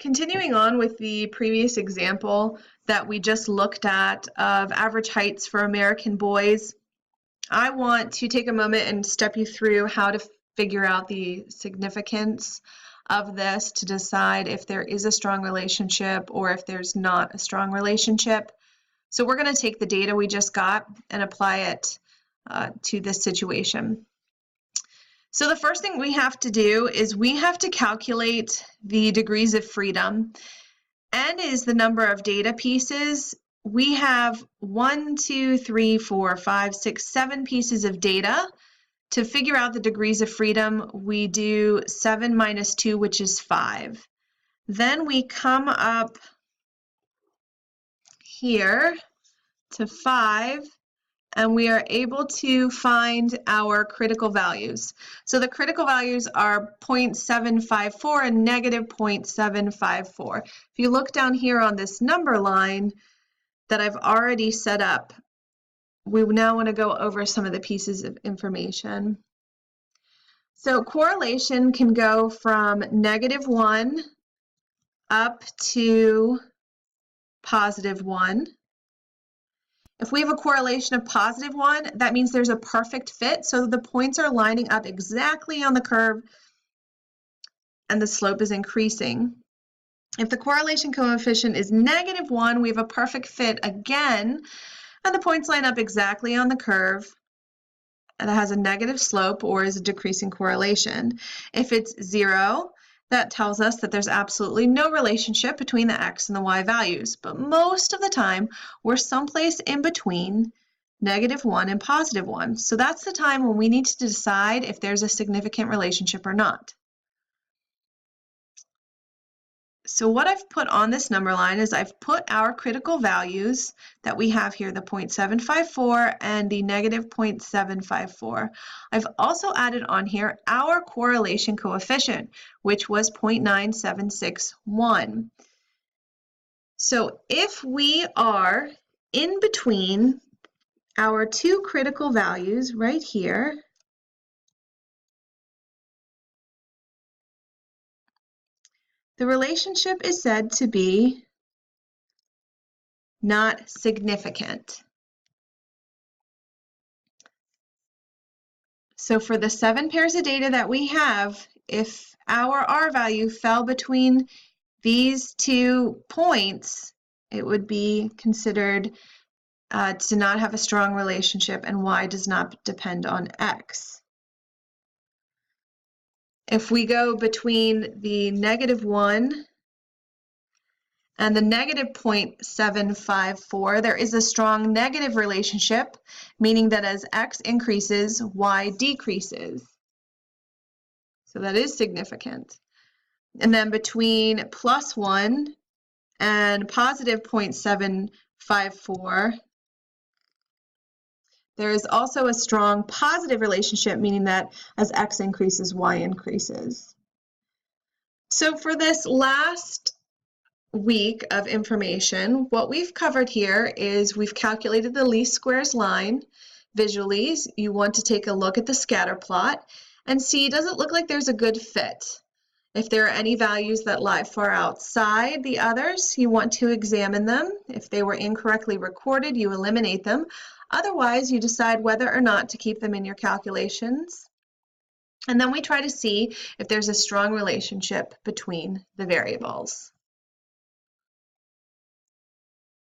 Continuing on with the previous example that we just looked at of average heights for American boys, I want to take a moment and step you through how to figure out the significance of this to decide if there is a strong relationship or if there's not a strong relationship. So we're going to take the data we just got and apply it to this situation. So the first thing we have to do is we have to calculate the degrees of freedom. N is the number of data pieces. We have 1, 2, 3, 4, 5, 6, 7 pieces of data. To figure out the degrees of freedom, we do 7 minus 2, which is 5. Then we come up here to 5, and we are able to find our critical values. So the critical values are 0.754 and negative 0.754. If you look down here on this number line that I've already set up, we now want to go over some of the pieces of information. So correlation can go from -1 up to +1. If we have a correlation of +1, that means there's a perfect fit, so the points are lining up exactly on the curve and the slope is increasing. If the correlation coefficient is -1, we have a perfect fit again, and the points line up exactly on the curve, and it has a negative slope or is a decreasing correlation. If it's 0, that tells us that there's absolutely no relationship between the x and the y values, but most of the time we're someplace in between -1 and +1. So that's the time when we need to decide if there's a significant relationship or not. So what I've put on this number line is I've put our critical values that we have here, the 0.754 and the negative 0.754. I've also added on here our correlation coefficient, which was 0.9761. So if we are in between our two critical values right here, the relationship is said to be not significant. So for the 7 pairs of data that we have, if our R value fell between these 2 points, it would be considered to not have a strong relationship, and Y does not depend on X. If we go between the -1 and the negative 0.754, there is a strong negative relationship, meaning that as x increases, y decreases. So that is significant. And then between +1 and positive 0.754, there is also a strong positive relationship, meaning that as x increases, y increases. So for this last week of information, what we've covered here is we've calculated the least squares line. Visually, you want to take a look at the scatter plot and see, does it look like there's a good fit? If there are any values that lie far outside the others, you want to examine them. If they were incorrectly recorded, you eliminate them. Otherwise, you decide whether or not to keep them in your calculations. And then we try to see if there's a strong relationship between the variables.